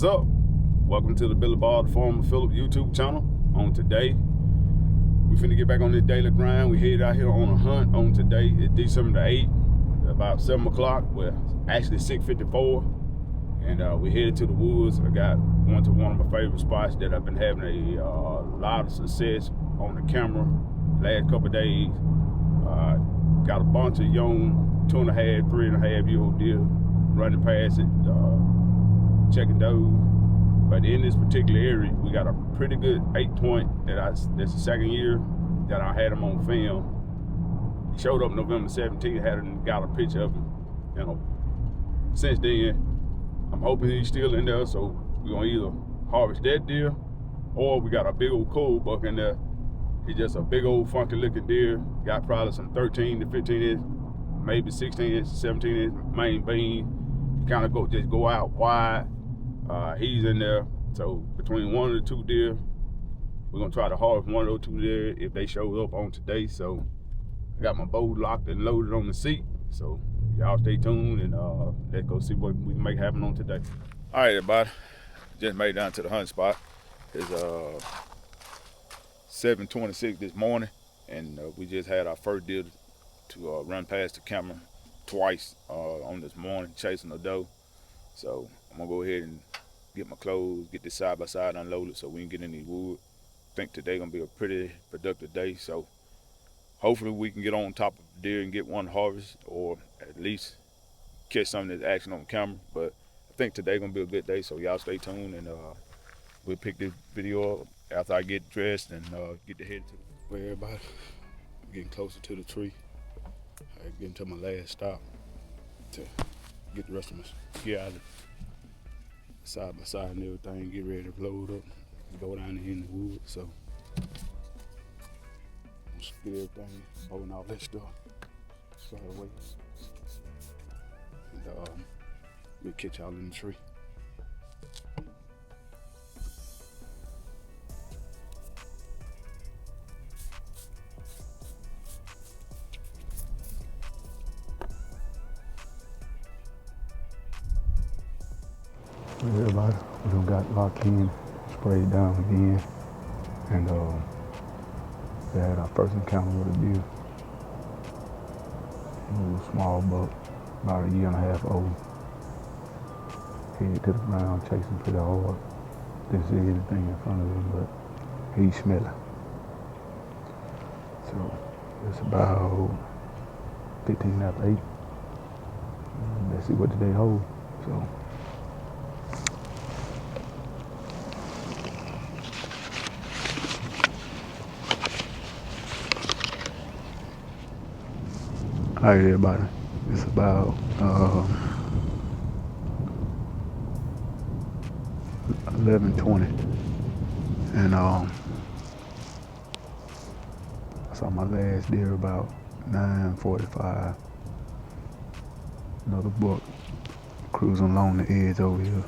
What's up? Welcome to the Billy Ball, the former Phillip YouTube channel. On today, we finna get back on this daily grind. We headed out here on a hunt on today. It's December the 8th, about 7 o'clock. Well, actually 6:54. And we headed to the woods. I went to one of my favorite spots that I've been having a lot of success on the camera last couple of days. Got a bunch of young 2.5, 3.5-year-old deer running past it, checking those. But in this particular area, we got a pretty good 8-point that's the second year that I had him on film. He showed up November 17th, got a picture of him. Since then, I'm hoping he's still in there, so we're gonna either harvest that deer, or we got a big old cold buck in there. He's just a big old funky looking deer. Got probably some 13 to 15 inch, maybe 16 inch, 17 inch main beam. You kind of just go out wide. He's in there. So between one of the two deer, we're gonna try to harvest one of those two deer if they show up on today. So I got my bow locked and loaded on the seat. So y'all stay tuned and let's go see what we can make happen on today. All right, everybody. Just made it down to the hunt spot. It's 7:26 this morning, and we just had our first deer to run past the camera twice on this morning, chasing a doe. So I'm gonna go ahead and get my clothes, get this side by side unloaded so we can get in these woods. I think today gonna be a pretty productive day, so hopefully we can get on top of the deer and get one harvest, or at least catch some of this action on camera. But I think today gonna be a good day, so y'all stay tuned, and we'll pick this video up after I get dressed and get the head to where everybody. I'm getting closer to the tree. I'm getting to my last stop to get the rest of my gear out of side by side and everything, get ready to load up, go down here in the woods. So just get everything, blowing all that stuff, slide away. And we'll catch y'all in the tree. Everybody, we done got locked in, sprayed down again, and we had our first encounter with a deer. It was a small buck, about 1.5 years old. Head to the ground, chasing pretty hard. Didn't see anything in front of him, but he's smelling. So it's about 15 after 8. Let's see what the day holds. So. All right, everybody. It's about 11:20, and I saw my last deer about 9:45. Another buck cruising along the edge over here.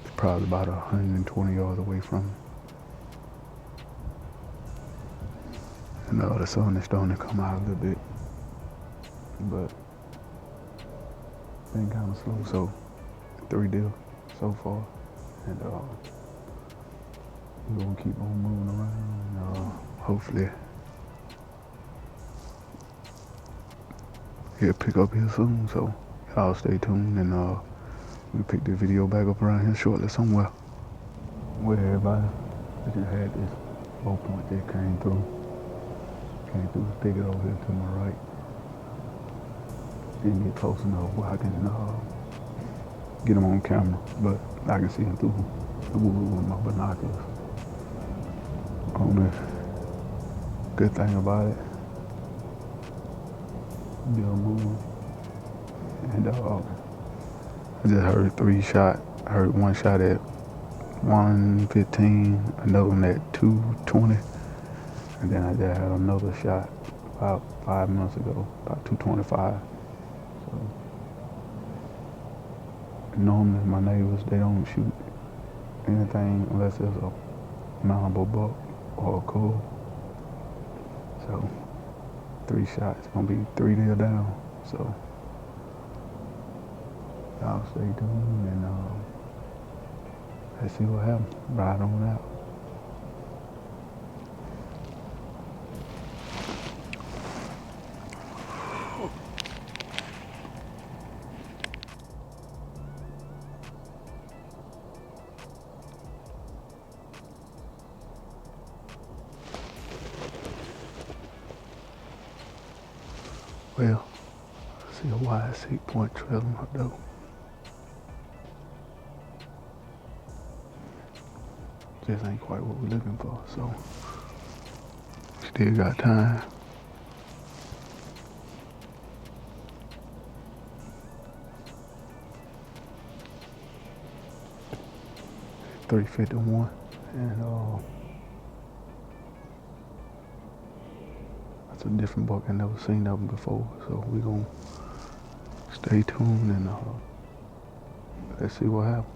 It's probably about 120 yards away from me. And the sun is starting to come out a little bit. But been kind of slow, so 3 deer so far, and we're gonna keep on moving around. Hopefully he'll pick up here soon, so y'all stay tuned, and we'll pick the video back up around here shortly somewhere. Well, everybody, I just had this low point that came through the thicket over here to my right. Didn't get close enough where I can get him on camera, but I can see him through the woods with my binoculars. Only good thing about it, they'll move. And I just heard 3 shots. I heard one shot at 1:15, another one at 2:20, and then I just had another shot about 5 minutes ago, about 2:25. Normally my neighbors, they don't shoot anything unless it's a mountable buck or a cub. So 3 shots, gonna be 3 deer down. So y'all stay tuned, and Let's see what happens. Ride on out. Well, I see a wide 6-point trail in my dough. Just ain't quite what we're looking for, so still got time. $351, and that's a different buck. I never seen that one before, so we gonna stay tuned and let's see what happens.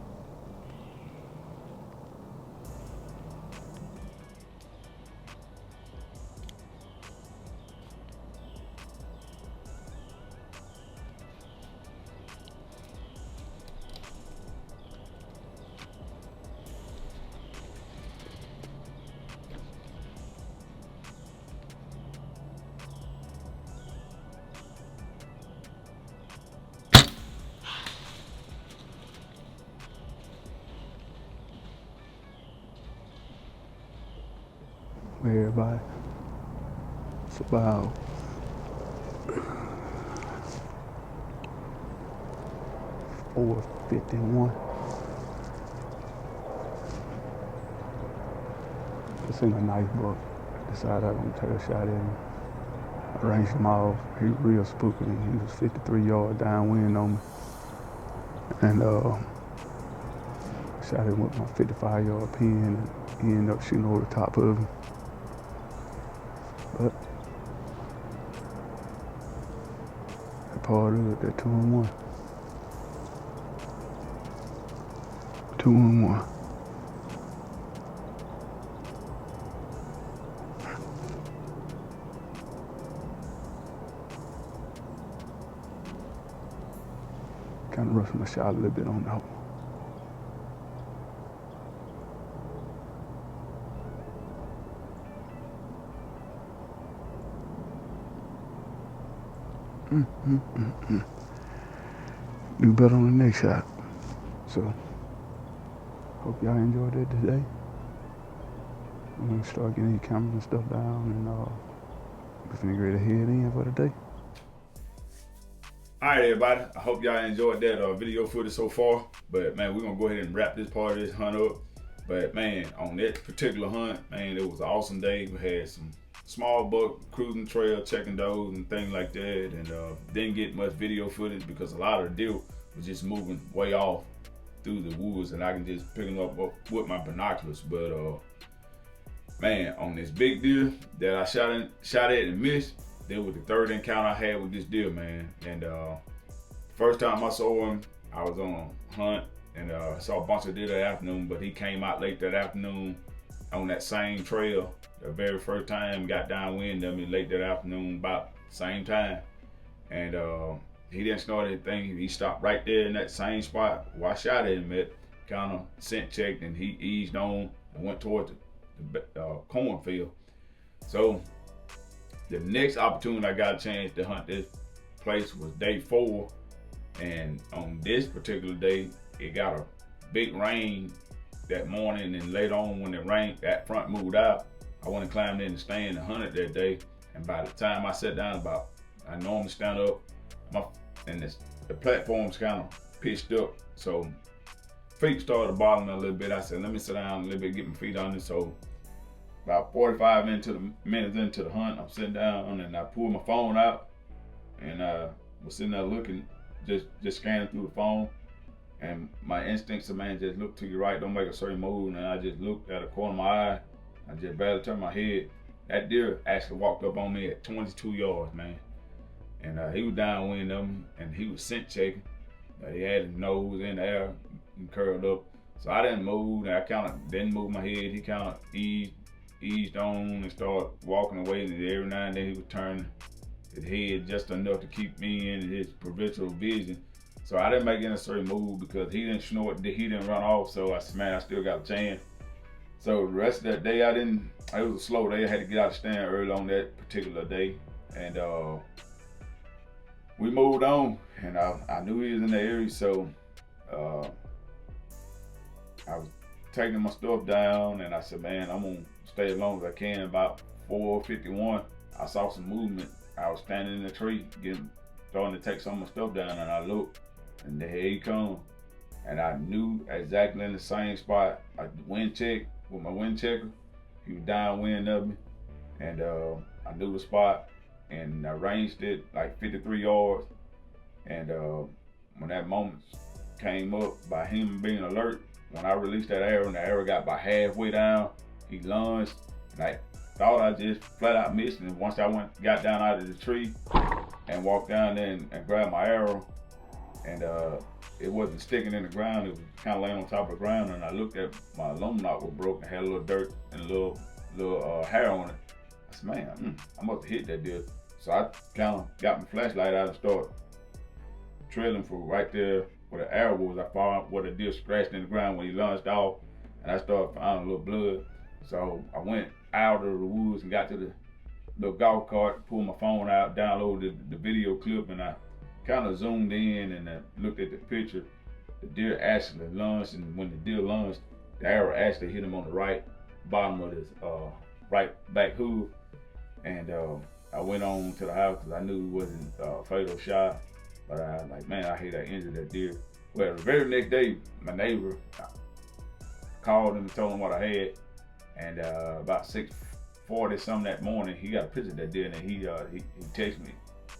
Everybody, it's about 4:51. It's in a nice buck. Decided I was gonna take a shot at him. I ranged him off. He was real spooky. He was 53 yards downwind on me, and shot him with my 55-yard pin, and he ended up shooting over the top of him. But that part of it, that 2-1. 2-1. Kind of rushed my shot a little bit on that one. Do better on the next shot. So, hope y'all enjoyed it today. I'm gonna start getting these cameras and stuff down, and we're finna get ahead in for the day. All right, everybody. I hope y'all enjoyed that video footage so far. But man, we're gonna go ahead and wrap this part of this hunt up. But man, on that particular hunt, man, it was an awesome day. We had some small buck cruising trail, checking those and things like that, and didn't get much video footage because a lot of the deer was just moving way off through the woods, and I can just pick them up with my binoculars. But man, on this big deer that I shot at and missed, that was the third encounter I had with this deer, man. And first time I saw him, I was on a hunt, and I saw a bunch of deer that afternoon, but he came out late that afternoon on that same trail. The very first time, got downwind of me late that afternoon, about the same time. And he didn't snort anything. He stopped right there in that same spot where I shot at him at, kind of scent checked, and he eased on and went toward the cornfield. So the next opportunity I got a chance to hunt this place was day 4. And on this particular day, it got a big rain that morning, and later on when the rain, that front moved out, I went and climbed in the stand and hunted that day. And by the time I sat down, I normally stand up, and the platform's kind of pitched up, so feet started bothering a little bit. I said, let me sit down a little bit, get my feet on it. So about 45 minutes into the hunt, I'm sitting down and I pulled my phone out, and I was sitting there looking, just scanning through the phone. And my instincts of, man, just look to your right, don't make a certain move. And I just looked at the corner of my eye. I just barely turned my head. That deer actually walked up on me at 22 yards, man. And he was downwind of me, and he was scent checking. He had his nose in the air and curled up. So I didn't move, and I kind of didn't move my head. He kind of eased on and started walking away. And every now and then he would turn his head just enough to keep me in his peripheral vision. So I didn't make any certain move because he didn't snort, he didn't run off. So I said, man, I still got a chance. So the rest of that day, it was a slow day. I had to get out of stand early on that particular day. And we moved on, and I knew he was in the area, so I was taking my stuff down, and I said, man, I'm gonna stay as long as I can. About 4:51, I saw some movement. I was standing in the tree, starting to take some of my stuff down, and I looked, and there he come. And I knew exactly in the same spot. I wind checked with my wind checker. He was downwind of me, and I knew the spot, and I ranged it like 53 yards. And when that moment came up by him being alert, when I released that arrow and the arrow got about halfway down, he lunged, and I thought I just flat out missed. And once I got down out of the tree and walked down there and grabbed my arrow, and it wasn't sticking in the ground, it was kind of laying on top of the ground, and I looked at my aluminum knot was broken, had a little dirt and a little hair on it. I said, man, I must have hit that deer. So I kind of got my flashlight out and started trailing for right there where the arrow was. I found where the deer scratched in the ground when he lunged off, and I started finding a little blood. So I went out of the woods and got to the little golf cart, pulled my phone out, downloaded the video clip, and I kind of zoomed in and looked at the picture. The deer actually lunged, and when the deer lunged, the arrow actually hit him on the right bottom of his right back hoof. And I went on to the house because I knew it wasn't a fatal shot. But I was like, man, I hate I injured that deer. Well, the very next day, my neighbor called him and told him what I had. And about 6:40 something that morning, he got a picture of that deer, and he texted me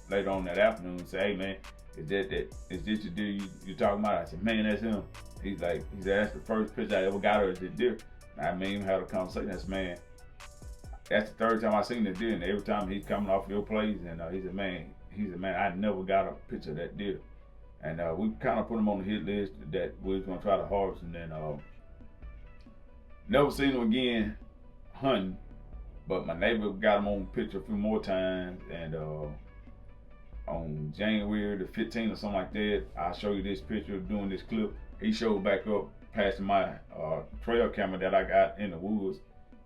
later on that afternoon and said, hey man, is this the deer you talking about? I said, man, that's him. He said, that's the first picture I ever got of the deer. And I mean, had a conversation. I said, man, that's the third time I seen the deer, and every time he's coming off your place, and he said, man, I never got a picture of that deer. And we kind of put him on the hit list that we was gonna try to harvest, and then never seen him again hunting. But my neighbor got him on picture a few more times, and on January the 15th or something like that, I'll show you this picture of doing this clip. He showed back up passing my trail camera that I got in the woods.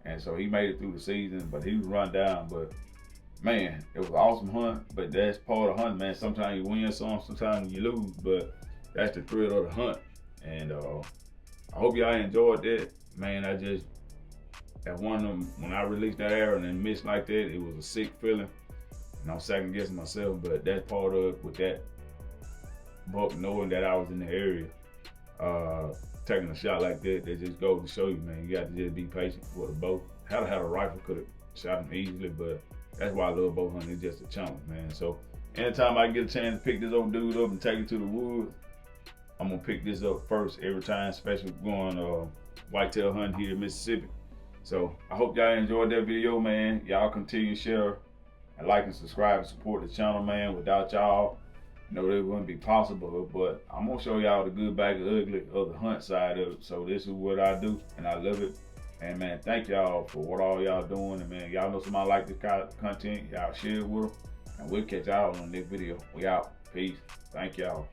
And so he made it through the season, but he was run down. But man, it was an awesome hunt. But that's part of hunting, man. Sometimes you win some, sometimes you lose, but that's the thrill of the hunt. And I hope y'all enjoyed that. Man, at one of them, when I released that arrow and then missed like that, it was a sick feeling. And I'm second guessing myself, but that's part of it with that buck knowing that I was in the area. Taking a shot like that just goes to show you, man, you got to just be patient with a bow. Had I had a rifle, could have shot him easily, but that's why I love bow hunting. It's just a challenge, man. So anytime I get a chance to pick this old dude up and take it to the woods, I'm gonna pick this up first every time, especially going whitetail hunting here in Mississippi. So I hope y'all enjoyed that video, man. Y'all continue to share and like and subscribe and support the channel, man. Without y'all, that wouldn't be possible, but I'm gonna show y'all the good, bad, the ugly of the hunt side of it. So this is what I do, and I love it. And man, thank y'all for what all y'all doing. And man, y'all know somebody like this kind of content, y'all share it with them. And we'll catch y'all on the next video. We out. Peace. Thank y'all.